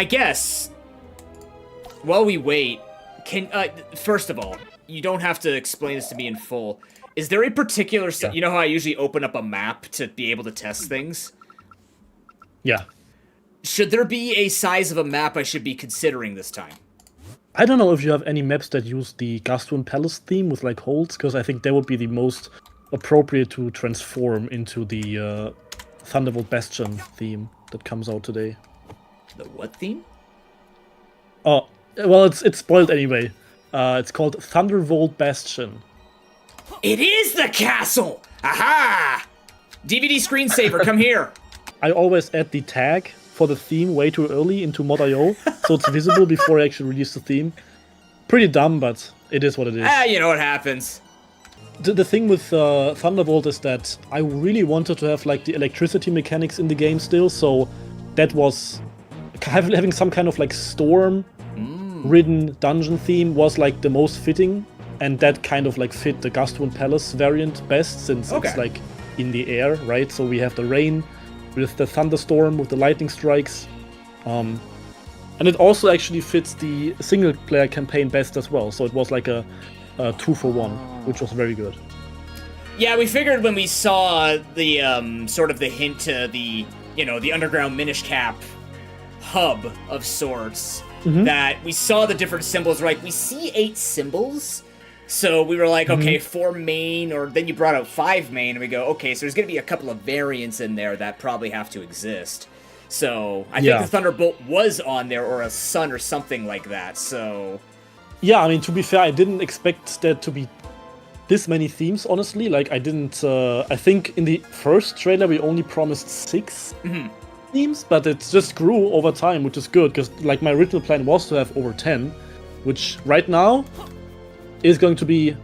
I guess, while we wait, first of all, you don't have to explain this to me in full. Is there a particular... Yeah. You know how I usually open up a map to be able to test things? Yeah. Should there be a size of a map I should be considering this time? I don't know if you have any maps that use the Bastion Palace theme with like holes, because I think that would be the most appropriate to transform into the Thundervolt Bastion theme that comes out today. The what theme? Oh, well, it's spoiled anyway. It's called Thundervolt Bastion. It is the castle! Aha! DVD screensaver, come here! I always add the tag for the theme way too early into mod.io, so it's visible before I actually release the theme. Pretty dumb, but it is what it is. You know what happens. The thing with Thunderbolt is that I really wanted to have like the electricity mechanics in the game still, so that was having some kind of like storm-ridden dungeon theme was like the most fitting, and that kind of like fit the Gastwin Palace variant best, since it's like in the air, right? So we have the rain with the thunderstorm, with the lightning strikes. And it also actually fits the single-player campaign best as well. So it was like a 2-for-1, which was very good. Yeah, we figured when we saw the sort of the hint to the, you know, the underground Minish Cap hub of sorts, that we saw the different symbols. Right, we see 8 symbols. So we were like, okay, 4 main, or then you brought out 5 main, and we go, okay, so there's going to be a couple of variants in there that probably have to exist. So I think the Thunderbolt was on there, or a sun or something like that, so... Yeah, I mean, to be fair, I didn't expect there to be this many themes, honestly. Like, I didn't... I think in the first trailer we only promised 6 themes, but it just grew over time, which is good, because like my original plan was to have over 10, which right now is going to be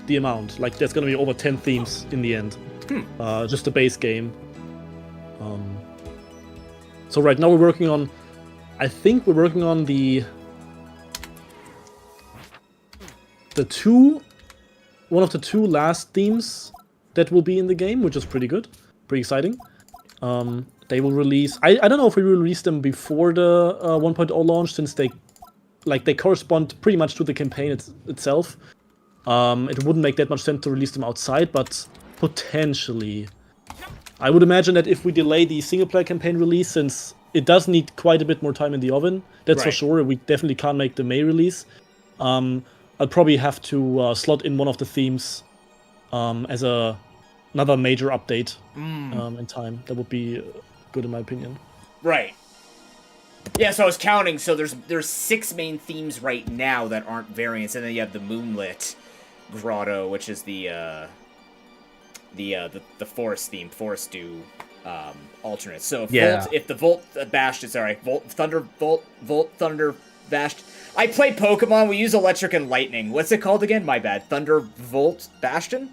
the amount. Like, there's going to be over 10 themes in the end. Just the base game. So right now we're working on... I think we're working on one of the 2 last themes that will be in the game, which is pretty good. Pretty exciting. They will release... I don't know if we will release them before the 1.0 launch, since they correspond pretty much to the campaign itself. It wouldn't make that much sense to release them outside, but potentially. I would imagine that if we delay the single-player campaign release, since it does need quite a bit more time in the oven, that's for sure, we definitely can't make the May release. I'll probably have to slot in one of the themes as another major update in time. That would be good in my opinion. Right. Yeah, so I was counting, so there's 6 main themes right now that aren't variants, and then you have the Moonlit Grotto, which is the Forest theme, Forest Dew alternate. So if the Volt Bastion, Volt Thunder Bastion. I play Pokemon, we use Electric and Lightning. What's it called again? My bad. Thundervolt Bastion?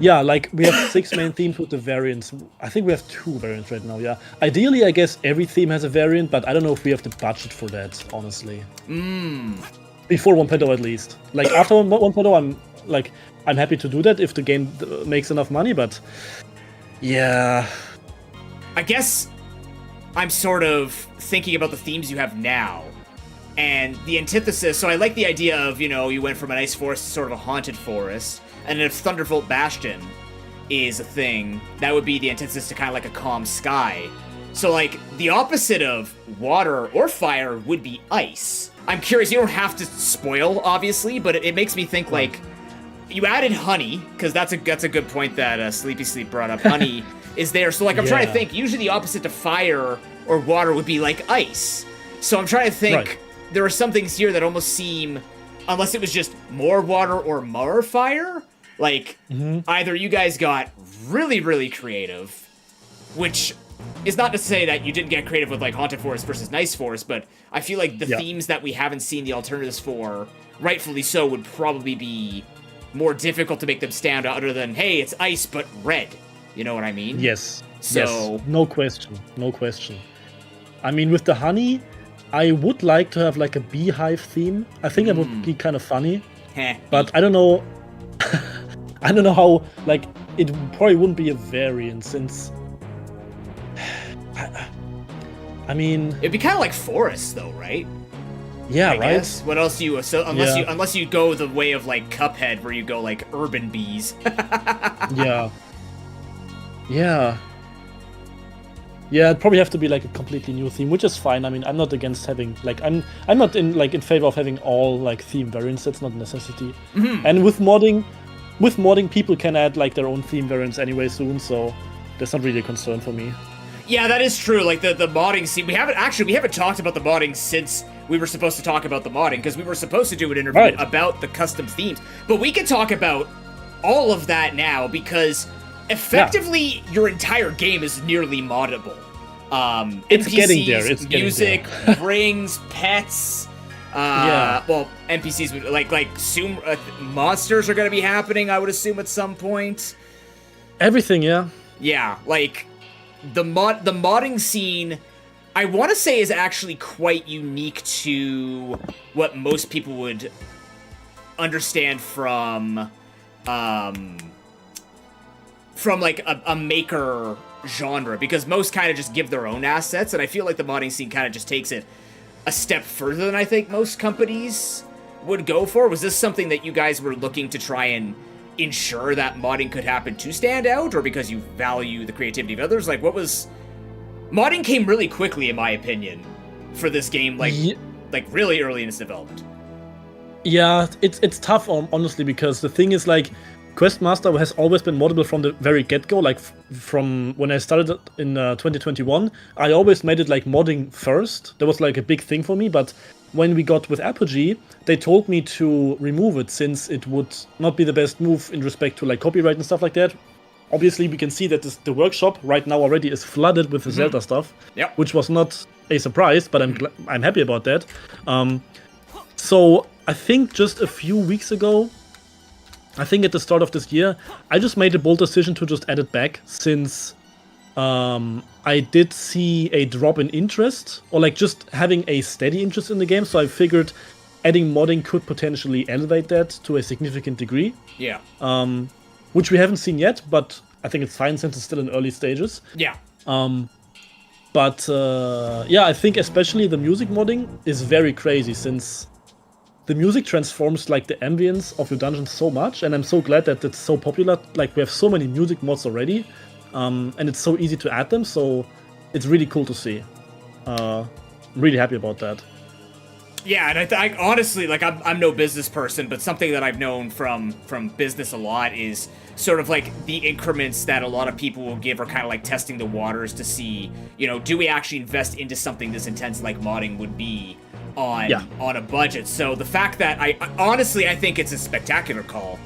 Yeah, like, we have 6 main themes with the variants. I think we have 2 variants right now, yeah. Ideally, I guess every theme has a variant, but I don't know if we have the budget for that, honestly. Before 1.0 at least. Like, after 1.0, I'm happy to do that if the game makes enough money, but... yeah... I guess I'm sort of thinking about the themes you have now. And the antithesis, so I like the idea of, you know, you went from an ice forest to sort of a haunted forest. And if Thundervolt Bastion is a thing, that would be the antithesis to kind of like a calm sky. So, like, the opposite of water or fire would be ice. I'm curious, you don't have to spoil, obviously, but it makes me think, like, you added honey, because that's a good point that Sleepy Sleep brought up. Honey is there, so, like, I'm trying to think, usually the opposite to fire or water would be, like, ice. So I'm trying to think, there are some things here that almost seem, unless it was just more water or more fire, like, either you guys got really, really creative, which is not to say that you didn't get creative with, like, Haunted Forest versus Nice Forest, but I feel like the themes that we haven't seen the alternatives for, rightfully so, would probably be more difficult to make them stand out other than, hey, it's ice, but red. You know what I mean? Yes. So... yes. No question. No question. I mean, with the honey, I would like to have, like, a beehive theme. I think that would be kind of funny. But I don't know... I don't know how, like, it probably wouldn't be a variant, since... I I mean, It'd be kind of like forests, though, right? yeah, I right. guess. What else do you unless you go the way of like Cuphead, where you go like urban bees? Yeah. Yeah. Yeah, it'd probably have to be like a completely new theme, which is fine. I mean, I'm not against having like I'm not in favor of having all like theme variants. That's not a necessity. And with modding, people can add like their own theme variants anyway soon, so that's not really a concern for me. Yeah, that is true. Like the modding scene, we haven't talked about the modding since we were supposed to talk about the modding, because we were supposed to do an interview about the custom themes. But we can talk about all of that now, because effectively your entire game is nearly moddable. It's NPCs, getting there. It's music, getting there. rings, pets. Yeah. Well, NPCs would like soon. Monsters are going to be happening, I would assume, at some point. Everything, yeah. Yeah, like the modding scene, I want to say, is actually quite unique to what most people would understand from like a maker genre, because most kind of just give their own assets, and I feel like the modding scene kind of just takes it a step further than I think most companies would go for. Was this something that you guys were looking to try and ensure that modding could happen to stand out, or because you value the creativity of others? Like, what was... Modding came really quickly, in my opinion, for this game, like really early in its development. Yeah, it's tough, honestly, because the thing is, like, Questmaster has always been moddable from the very get-go. Like, from when I started in 2021, I always made it, like, modding first. That was, like, a big thing for me, but when we got with Apogee, they told me to remove it, since it would not be the best move in respect to, like, copyright and stuff like that. Obviously, we can see that the workshop right now already is flooded with the Zelda stuff, which was not a surprise, but I'm happy about that. So I think just a few weeks ago, I think at the start of this year, I just made a bold decision to just add it back, since I did see a drop in interest, or like just having a steady interest in the game, so I figured adding modding could potentially elevate that to a significant degree. Yeah. Which we haven't seen yet, but I think it's fine since it's still in early stages. Yeah. But yeah, I think especially the music modding is very crazy, since the music transforms like the ambience of your dungeon so much, and I'm so glad that it's so popular. Like, we have so many music mods already, and it's so easy to add them, so it's really cool to see. I'm really happy about that. Yeah, and I honestly, like, I'm no business person, but something that I've known from business a lot is sort of like the increments that a lot of people will give are kind of like testing the waters to see, you know, do we actually invest into something this intense like modding would be on a budget. So the fact that I honestly think it's a spectacular call,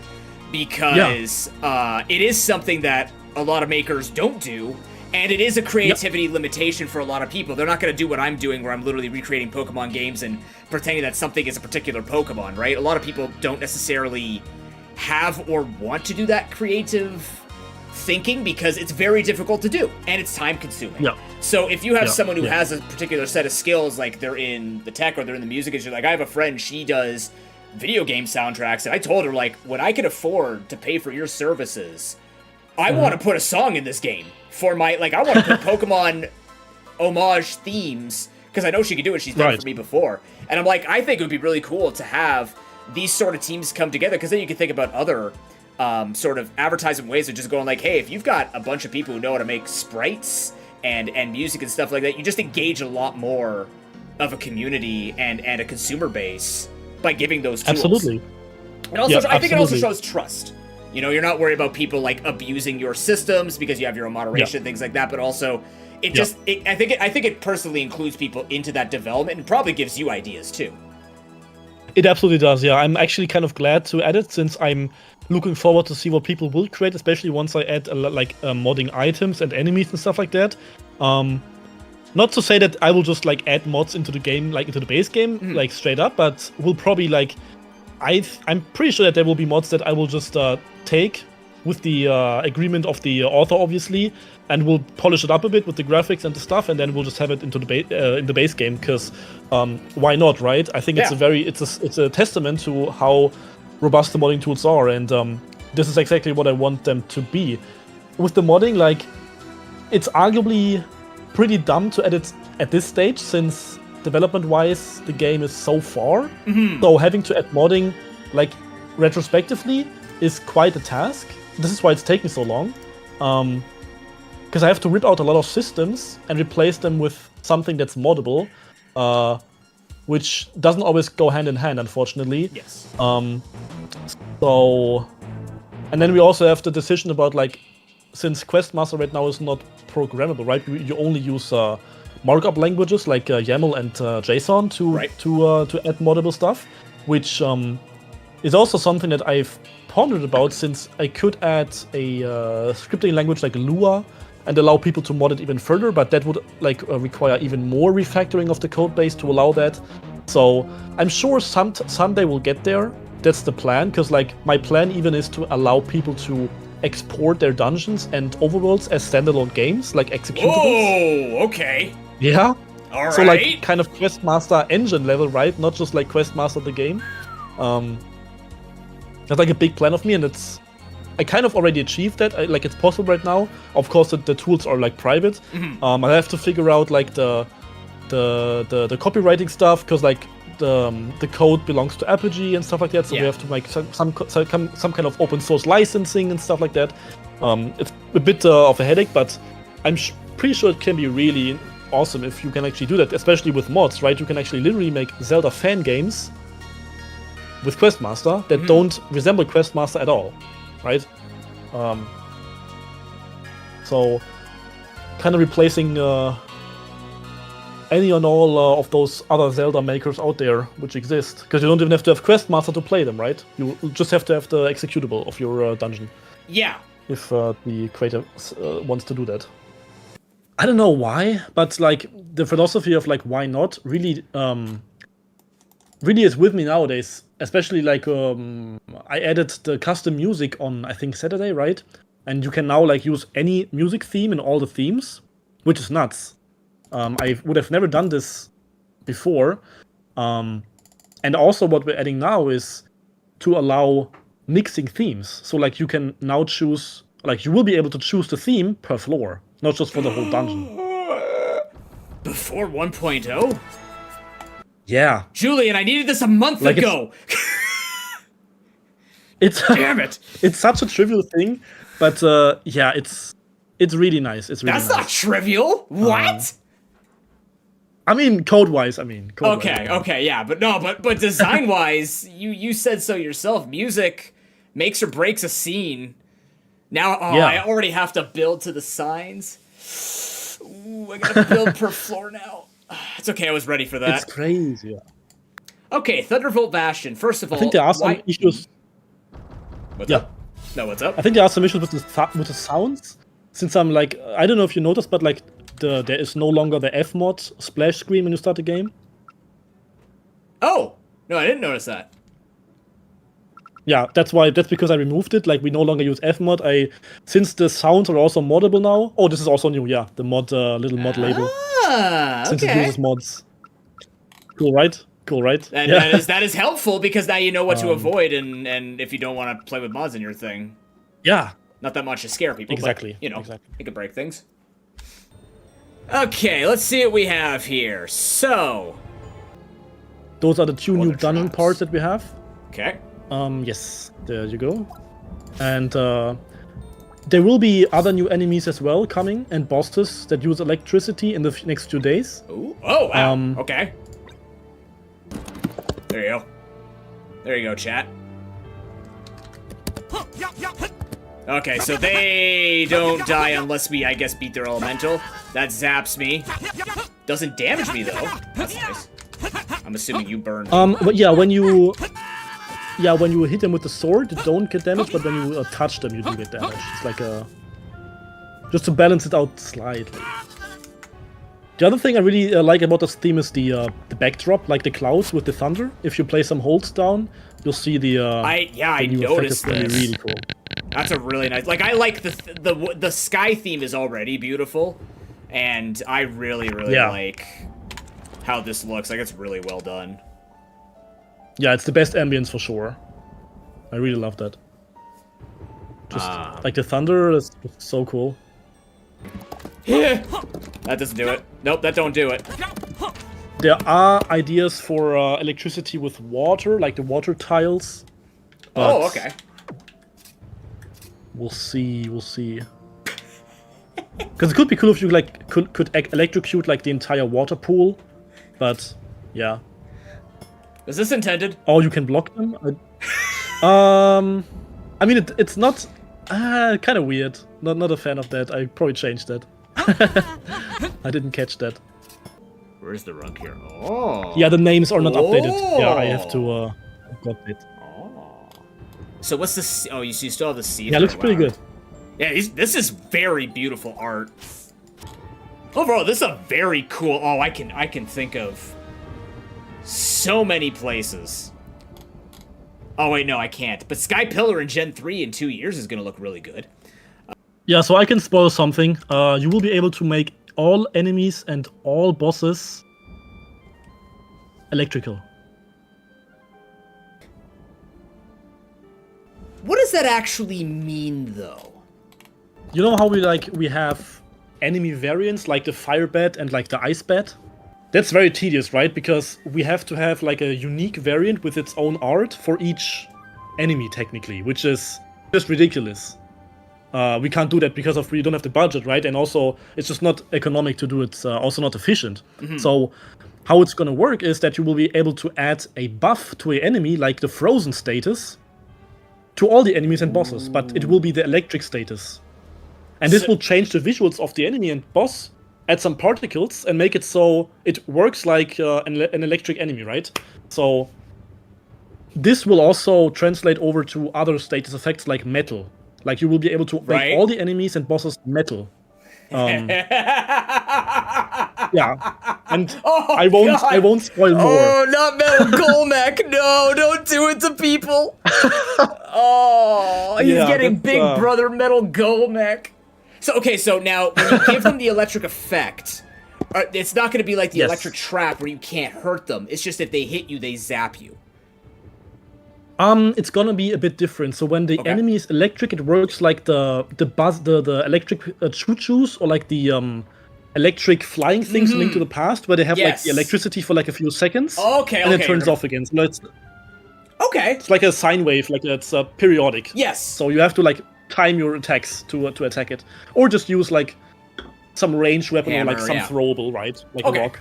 because it is something that a lot of makers don't do. And it is a creativity limitation for a lot of people. They're not going to do what I'm doing, where I'm literally recreating Pokemon games and pretending that something is a particular Pokemon, right? A lot of people don't necessarily have or want to do that creative thinking, because it's very difficult to do, and it's time-consuming. So if you have someone who has a particular set of skills, like they're in the tech or they're in the music industry, like I have a friend, she does video game soundtracks, and I told her, like, when I could afford to pay for your services, I want to put a song in this game. For my, like, I want to put Pokemon homage themes, because I know she can do it. She's done it for me before. And I'm like, I think it would be really cool to have these sort of teams come together, because then you can think about other sort of advertising ways of just going like, hey, if you've got a bunch of people who know how to make sprites and music and stuff like that, you just engage a lot more of a community and a consumer base by giving those tools. Absolutely. And also, I think it also shows trust. You know, you're not worried about people, like, abusing your systems because you have your own moderation, things like that, but also, it just, I think it personally includes people into that development, and probably gives you ideas, too. It absolutely does, yeah. I'm actually kind of glad to add it, since I'm looking forward to see what people will create, especially once I add, modding items and enemies and stuff like that. Not to say that I will just, like, add mods into the game, like, into the base game, like, straight up, but we'll probably, like, I'm pretty sure that there will be mods that I will just take with the agreement of the author, obviously, and we'll polish it up a bit with the graphics and the stuff, and then we'll just have it into the in the base game, because why not, right? I think it's a testament to how robust the modding tools are, and this is exactly what I want them to be. With the modding, like, it's arguably pretty dumb to edit at this stage, since development-wise the game is so far. So having to add modding, like retrospectively, is quite a task. This is why it's taking so long. Because I have to rip out a lot of systems and replace them with something that's moddable, which doesn't always go hand in hand, unfortunately. Yes. So, and then we also have the decision about, like, since Questmaster right now is not programmable, right? You only use markup languages like YAML and JSON to add moddable stuff, which is also something that I've pondered about, since I could add a scripting language like Lua and allow people to mod it even further, but that would require even more refactoring of the code base to allow that. So I'm sure someday we'll get there. That's the plan, because like my plan even is to allow people to export their dungeons and overworlds as standalone games, like executables. Oh, okay. Yeah. All right. So like kind of Questmaster engine level, right? Not just like Questmaster the game. That's like a big plan of me, and I kind of already achieved that. Like it's possible right now. Of course, the tools are like private. I have to figure out like the copywriting stuff, because like the code belongs to Apogee and stuff like that. So we have to make some kind of open source licensing and stuff like that. It's a bit of a headache, but I'm pretty sure it can be really awesome if you can actually do that, especially with mods, right? You can actually literally make Zelda fan games with Questmaster that don't resemble Questmaster at all, right? So kind of replacing any and all of those other Zelda makers out there which exist, because you don't even have to have Questmaster to play them, right? You just have to have the executable of your dungeon. Yeah. If the creator wants to do that. I don't know why, but like the philosophy of like why not really is with me nowadays. Especially like I added the custom music on, I think, Saturday, right? And you can now like use any music theme in all the themes, which is nuts. I would have never done this before. And also what we're adding now is to allow mixing themes. So like you can now choose, like you will be able to choose the theme per floor, not just for the whole dungeon. Before 1.0? Yeah. Julian, I needed this a month ago! Damn it! It's such a trivial thing, but yeah, it's really nice. It's really That's not trivial! What? I mean, code-wise, Okay, yeah, but design-wise, you said so yourself. Music makes or breaks a scene. Now, I already have to build to the signs. Ooh, I gotta build per floor now. It's okay, I was ready for that. It's crazy, yeah. Okay, Thundervolt Bastion. First of all, I think there are some issues. What's up? No, what's up? I think there are some issues with the sounds. Since I'm like, I don't know if you noticed, but like there is no longer the Fmod splash screen when you start the game. Oh no, I didn't notice that. Yeah, that's because I removed it. Like we no longer use Fmod. Since the sounds are also moddable now. Oh, this is also new. Yeah, the mod little mod label. Since it uses mods. Cool, right? And that is helpful, because now you know what to avoid, and if you don't want to play with mods in your thing. Yeah. Not that much to scare people. Exactly. But, you know, it could break things. Okay, let's see what we have here. So, those are the two new dungeon parts that we have. Okay. Yes, there you go. And there will be other new enemies as well coming, and bosses that use electricity in the next few days. Ooh. Oh, wow. Okay. There you go, chat. Okay, so they don't die unless we, I guess, beat their elemental. That zaps me. Doesn't damage me, though. That's nice. I'm assuming you burn. But yeah, when you hit them with the sword, you don't get damage, but when you touch them, you do get damage. It's like just to balance it out slightly. The other thing I really like about this theme is the backdrop, like the clouds with the thunder. If you play some holds down, you'll see the I noticed this. Really cool. That's a really nice. Like, I like the sky theme is already beautiful, and I really like how this looks. Like, it's really well done. Yeah, it's the best ambience for sure. I really love that. Just like the thunder is so cool. That doesn't do it. Nope, that don't do it. There are ideas for electricity with water, like the water tiles. Oh, okay. We'll see. We'll see. Because it could be cool if you like could electrocute like the entire water pool, but yeah. Was this intended? Oh, you can block them. I mean, it's not kind of weird. Not a fan of that. I probably changed that. I didn't catch that. Where's the rug here? Oh. Yeah, the names are not updated. Yeah, I have to got it. Oh. So what's this? Oh, you still have the sea. Yeah, it looks pretty good. Yeah, this is very beautiful art. Overall, this is a very cool. Oh, I can think of so many places. Oh wait, no, I can't. But Sky Pillar in Gen 3 in 2 years is gonna look really good. Yeah, so I can spoil something. You will be able to make all enemies and all bosses electrical. What does that actually mean, though? You know how we have enemy variants like the fire bat and like the ice bat? That's very tedious, right? Because we have to have like a unique variant with its own art for each enemy technically, which is just ridiculous. We can't do that because we don't have the budget, right? And also it's just not economic to do it, also not efficient. Mm-hmm. So how it's gonna work is that you will be able to add a buff to an enemy like the frozen status to all the enemies and bosses, but it will be the electric status. And this will change the visuals of the enemy and boss, add some particles, and make it so it works like an electric enemy, right? So this will also translate over to other status effects like metal. Like you will be able to make all the enemies and bosses metal. Yeah, and I won't spoil more. Oh, not Metal Golmek! No, don't do it to people. Oh, he's getting Big Brother Metal Golmek. So now when you give them the electric effect, it's not going to be like the electric trap where you can't hurt them. It's just if they hit you, they zap you. It's gonna be a bit different. So when the enemy is electric, it works like the electric choo-choos or like the electric flying things Link to the Past, where they have like the electricity for like a few seconds. And it turns off again. So it's like a sine wave, like it's periodic. Yes. So you have to like time your attacks to attack it, or just use like some ranged weapon or like some throwable, right? Like a rock.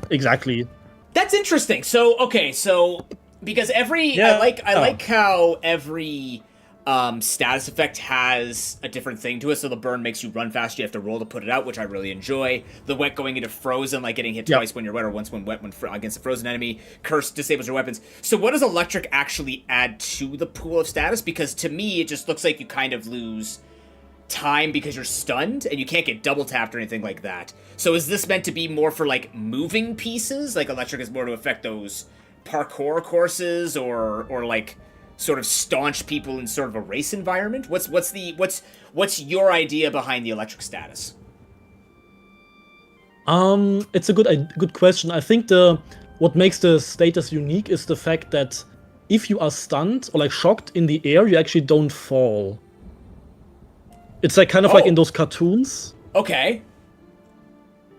Exactly. That's interesting. So because I like how every status effect has a different thing to it. So the burn makes you run fast. You have to roll to put it out, which I really enjoy. The wet going into frozen, like getting hit twice when you're wet or once when wet against a frozen enemy. Curse disables your weapons. So what does electric actually add to the pool of status? Because to me, it just looks like you kind of lose time because you're stunned and you can't get double tapped or anything like that. So is this meant to be more for like moving pieces? Like electric is more to affect those parkour courses or like sort of staunch people in sort of a race environment? What's your idea behind the electric status? It's a good question. I think what makes the status unique is the fact that if you are stunned or like shocked in the air, you actually don't fall. It's like kind of like in those cartoons. Okay.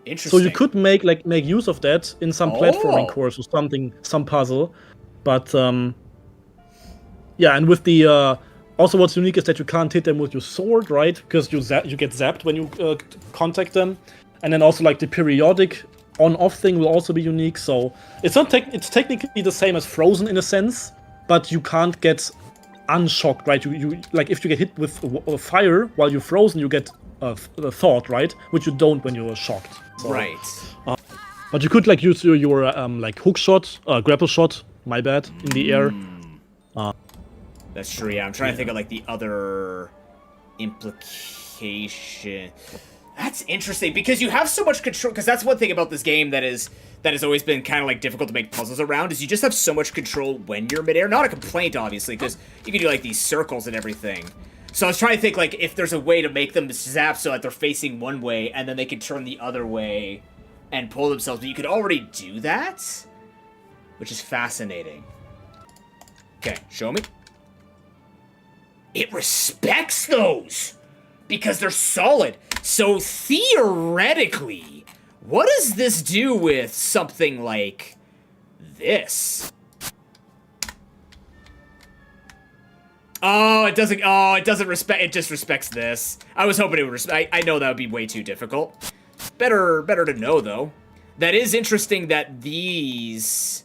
Interesting. So you could make use of that in some platforming course or something, some puzzle, but yeah. And with the also what's unique is that you can't hit them with your sword, right? Because you get zapped when you contact them, and then also like the periodic on-off thing will also be unique. So it's not it's technically the same as Frozen in a sense, but you can't get unshocked, right? You like if you get hit with fire while you're frozen, you get a thought, right? Which you don't when you're shocked. So, right. But you could like use your like hook shot, grapple shot. My bad, in the air. That's true. Yeah, I'm trying to think of like the other implication. That's interesting because you have so much control. Because that's one thing about this game that has always been kind of like difficult to make puzzles around is you just have so much control when you're midair. Not a complaint, obviously, because you can do like these circles and everything. So I was trying to think like if there's a way to make them zap so that they're facing one way and then they can turn the other way and pull themselves. But you could already do that, which is fascinating. Okay, show me. It respects those. because they're solid. So theoretically, what does this do with something like this? Oh, it doesn't. Oh, it doesn't respect. It just respects this. I was hoping it would respect. I know that would be way too difficult. Better to know though. That is interesting that these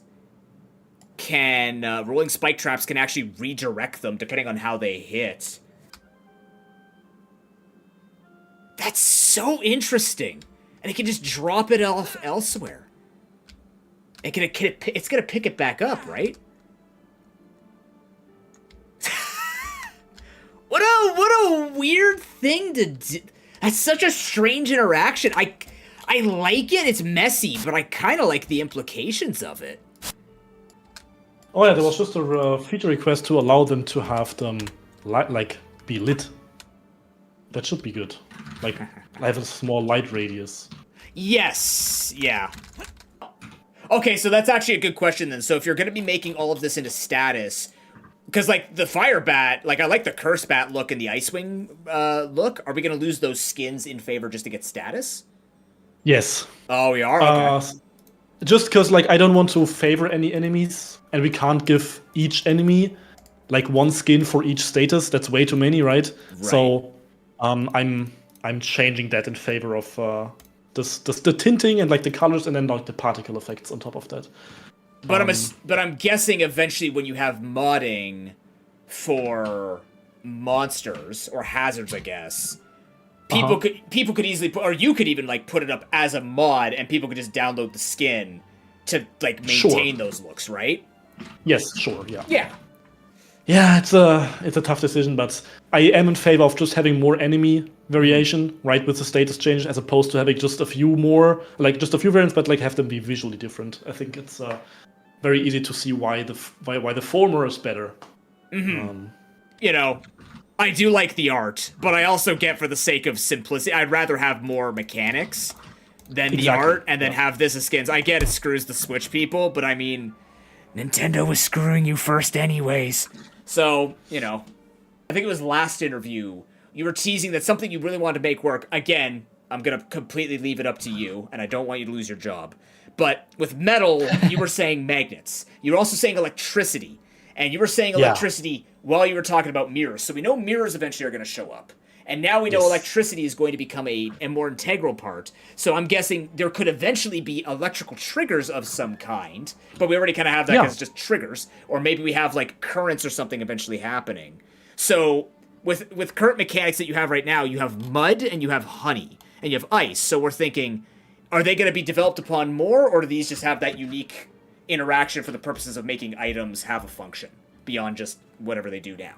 can rolling spike traps can actually redirect them depending on how they hit. That's so interesting, and it can just drop it off elsewhere. It's gonna pick it back up, right? What a weird thing to do. That's such a strange interaction. I like it. It's messy, but I kind of like the implications of it. Oh yeah, there was just a feature request to allow them to have them be lit. That should be good. Like have a small light radius. Yes. Yeah. Okay, so that's actually a good question then. So if you're going to be making all of this into status, because like the fire bat, like I like the curse bat look and the Icewing look. Are we going to lose those skins in favor just to get status? Yes. Oh, we are? Okay. Just because like I don't want to favor any enemies, and we can't give each enemy like one skin for each status. That's way too many, right? So I'm changing that in favor of the tinting and like the colors, and then like the particle effects on top of that. But I'm guessing eventually when you have modding for monsters or hazards, I guess people could easily put, or you could even like put it up as a mod, and people could just download the skin to like maintain those looks, right? Yes, sure, yeah. Yeah. Yeah, it's a tough decision, but I am in favor of just having more enemy variation, right, with the status change, as opposed to having just a few more, like just a few variants, but like have them be visually different. I think it's very easy to see why the former is better. Mm-hmm. You know, I do like the art, but I also get, for the sake of simplicity, I'd rather have more mechanics than the art, and then have this as skins. I get it screws the Switch people, but I mean, Nintendo was screwing you first anyways. So, you know, I think it was last interview, you were teasing that something you really wanted to make work. Again, I'm going to completely leave it up to you, and I don't want you to lose your job. But with metal, you were saying magnets. You were also saying electricity. And you were saying electricity while you were talking about mirrors. So we know mirrors eventually are going to show up. And now we know electricity is going to become a more integral part. So I'm guessing there could eventually be electrical triggers of some kind. But we already kind of have that because it's just triggers. Or maybe we have like currents or something eventually happening. So with current mechanics that you have right now, you have mud and you have honey. And you have ice. So we're thinking, are they going to be developed upon more? Or do these just have that unique interaction for the purposes of making items have a function beyond just whatever they do now?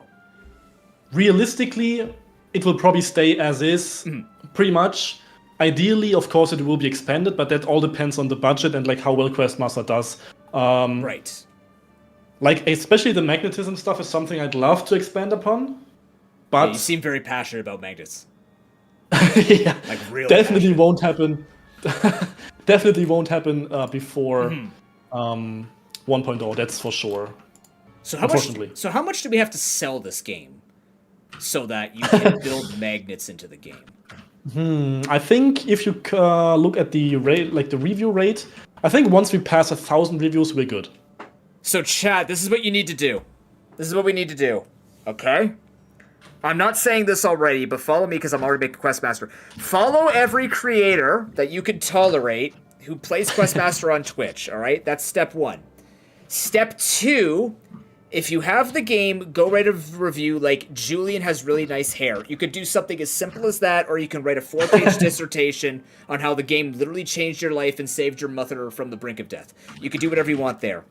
Realistically, it will probably stay as is, pretty much. Ideally, of course, it will be expanded, but that all depends on the budget and like how well Questmaster does. Right. Like, especially the magnetism stuff is something I'd love to expand upon. But you seem very passionate about magnets. Yeah, like really definitely passionate. won't happen. Definitely won't happen before 1.0. That's for sure. So how much do we have to sell this game so that you can build magnets into the game? I think if you look at the rate, like the review rate, I think once we pass 1,000 reviews, we're good. So chat, this is what you need to do. This is what we need to do. Okay? I'm not saying this already, but follow me because I'm already making Questmaster. Follow every creator that you could tolerate who plays Questmaster on Twitch, alright? That's step 1. Step 2, if you have the game, go write a review like Julian has really nice hair. You could do something as simple as that, or you can write a 4-page dissertation on how the game literally changed your life and saved your mother from the brink of death. You could do whatever you want there.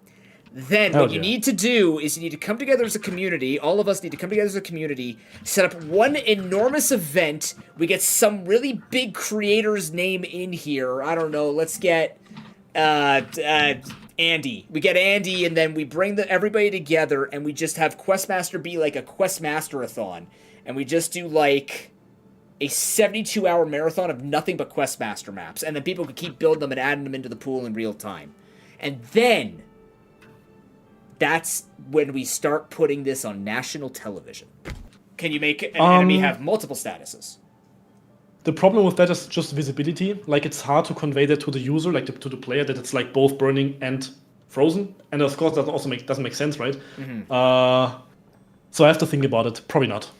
Then what you need to do is you need to come together as a community. All of us need to come together as a community, set up one enormous event. We get some really big creator's name in here. I don't know. Let's get Andy. We get Andy, and then we bring everybody together, and we just have Questmaster be like a Questmaster-a-thon. And we just do like a 72-hour marathon of nothing but Questmaster maps. And then people can keep building them and adding them into the pool in real time. And then that's when we start putting this on national television. Can you make an enemy have multiple statuses? The problem with that is just visibility. Like, it's hard to convey that to the user, like to the player, that it's like both burning and frozen. And of course, that also doesn't make sense, right? So I have to think about it. Probably not.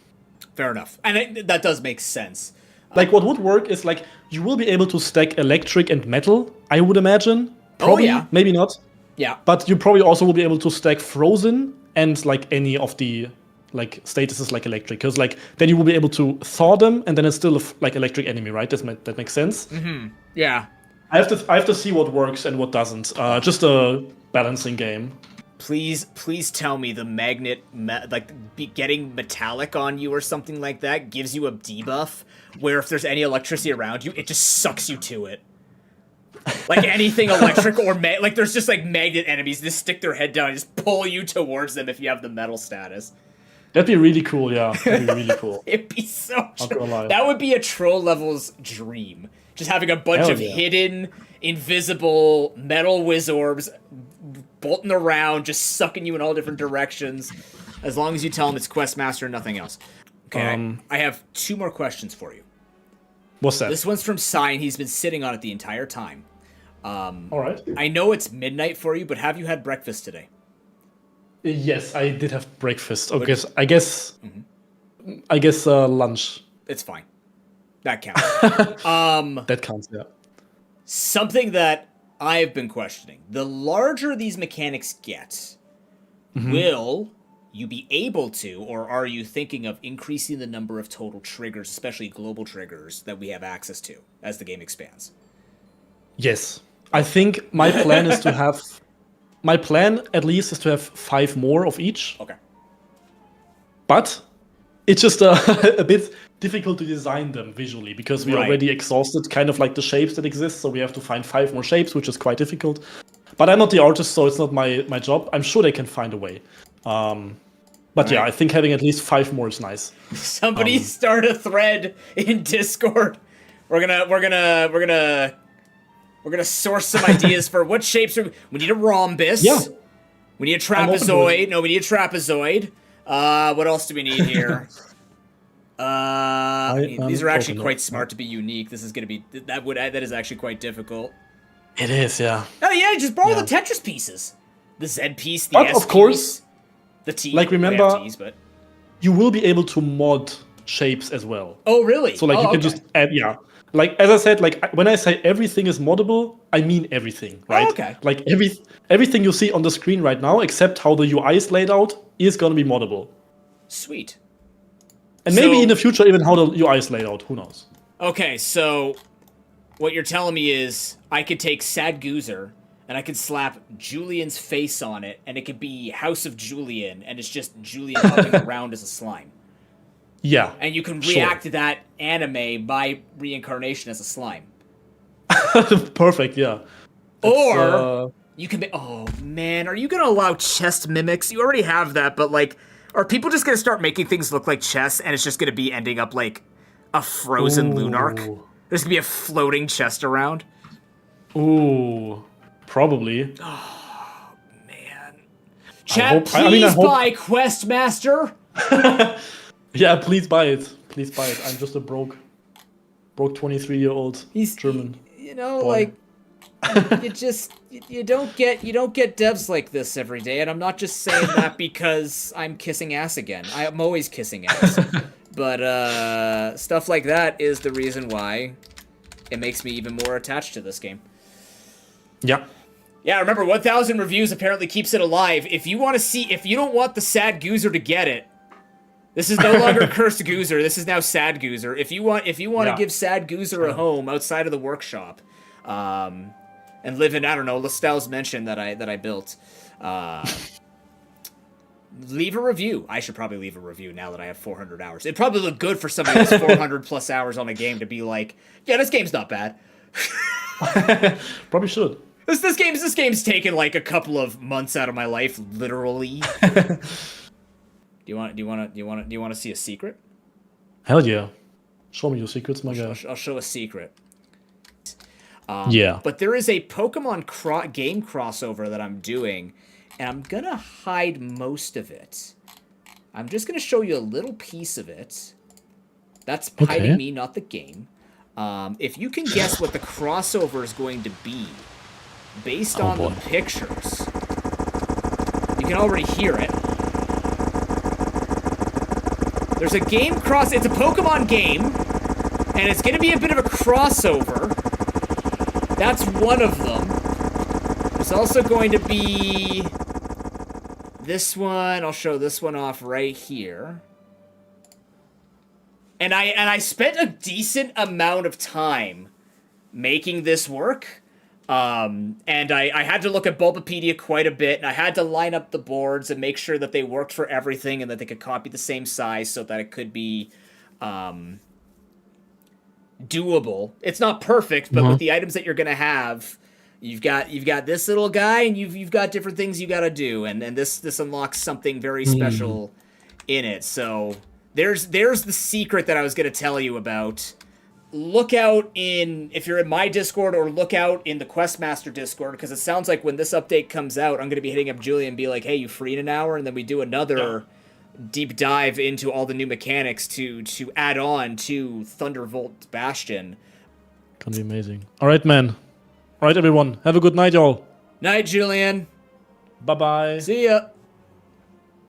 Fair enough. And that does make sense. Like, what would work is, like, you will be able to stack electric and metal, I would imagine. Probably, yeah. Maybe not. Yeah. But you probably also will be able to stack frozen and, like, any of the, like, statuses like electric. Because, like, then you will be able to thaw them, and then it's still, like, electric enemy, right? That makes sense? Yeah. I have to see what works and what doesn't. Just a balancing game. Please tell me the magnet, getting metallic on you or something like that gives you a debuff where if there's any electricity around you, it just sucks you to it. Like anything electric or like there's just like magnet enemies that stick their head down and just pull you towards them if you have the metal status. That'd be really cool, yeah. That'd be really cool. It'd be so lie. That would be a troll level's dream. Just having a bunch of hidden, invisible metal whiz orbs bolting around, just sucking you in all different directions. As long as you tell them it's Questmaster and nothing else. Okay, I have 2 more questions for you. What's that? This one's from Sign. He's been sitting on it the entire time. All right. I know it's midnight for you, but have you had breakfast today? Yes, I did have breakfast. Okay, I guess lunch. It's fine. That counts. That counts, yeah. Something that I've been questioning. The larger these mechanics get, will you be able to, or are you thinking of increasing the number of total triggers, especially global triggers, that we have access to as the game expands? Yes. I think my plan is to have... My plan, at least, is to have 5 more of each. Okay. But it's just a bit difficult to design them visually because we already exhausted kind of like the shapes that exist, so we have to find 5 more shapes, which is quite difficult. But I'm not the artist, so it's not my job. I'm sure they can find a way. But yeah, I think having at least 5 more is nice. Somebody start a thread in Discord. We're gonna source some ideas for what shapes are. We need a rhombus. Yeah. We need a trapezoid. No, we need a trapezoid. What else do we need here? These are actually quite smart to be unique. This is gonna be that is actually quite difficult. It is, yeah. Oh yeah, just borrow the Tetris pieces. The Z piece, the S of course, piece, the T. Like, remember, T's, but you will be able to mod shapes as well. Oh really? So like you can just add, Like, as I said, like, when I say everything is moddable, I mean everything, right? Oh, okay. Like, everything you see on the screen right now, except how the UI is laid out, is gonna be moddable. Sweet. And maybe in the future, even how the UI is laid out, who knows? Okay, so what you're telling me is I could take Sad Goozer and I could slap Julian's face on it, and it could be House of Julian, and it's just Julian hopping around as a slime. Yeah. And you can react to that anime by reincarnation as a slime. Perfect, yeah. Or you can be... Oh, man. Are you going to allow chest mimics? You already have that, but, like... Are people just going to start making things look like chess, and it's just going to be ending up like a frozen Lunark? There's going to be a floating chest around? Ooh. Probably. Oh, man. Chat, please buy Questmaster! Yeah, please buy it. Please buy it. I'm just a broke 23-year-old German. You know, boy. like you don't get devs like this every day, and I'm not just saying that because I'm kissing ass again. I'm always kissing ass. But stuff like that is the reason why it makes me even more attached to this game. Yeah. Yeah, remember 1,000 reviews apparently keeps it alive. If you don't want the Sad Goozer to get it, this is no longer Cursed Goozer. This is now Sad Goozer. If you want to give Sad Goozer a home outside of the workshop, and live in, I don't know, Lestel's Mansion that I built, leave a review. I should probably leave a review now that I have 400 hours. It'd probably look good for somebody with 400 plus hours on a game to be like, yeah, this game's not bad. Probably should. This game's taken like a couple of months out of my life, literally. Do you want to see a secret? Hell yeah. Show me your secrets, my guy. I'll show a secret. Yeah. But there is a Pokemon game crossover that I'm doing, and I'm going to hide most of it. I'm just going to show you a little piece of it. That's hiding me, not the game. If you can guess what the crossover is going to be, based on the pictures, you can already hear it. There's a game it's a Pokemon game, and it's going to be a bit of a crossover. That's one of them. There's also going to be this one. I'll show this one off right here. And I spent a decent amount of time making this work. And I had to look at Bulbapedia quite a bit, and I had to line up the boards and make sure that they worked for everything and that they could copy the same size so that it could be doable. It's not perfect, but with the items that you're gonna have, you've got this little guy, and you've got different things you gotta do, and this unlocks something very special in it. So there's the secret that I was gonna tell you about. Look out if you're in my Discord, or look out in the Questmaster Discord, because it sounds like when this update comes out, I'm going to be hitting up Julian and be like, hey, you free in an hour? And then we do another deep dive into all the new mechanics to add on to Thundervolt Bastion. Gonna be amazing. All right, man. All right, everyone. Have a good night, y'all. Night, Julian. Bye-bye. See ya.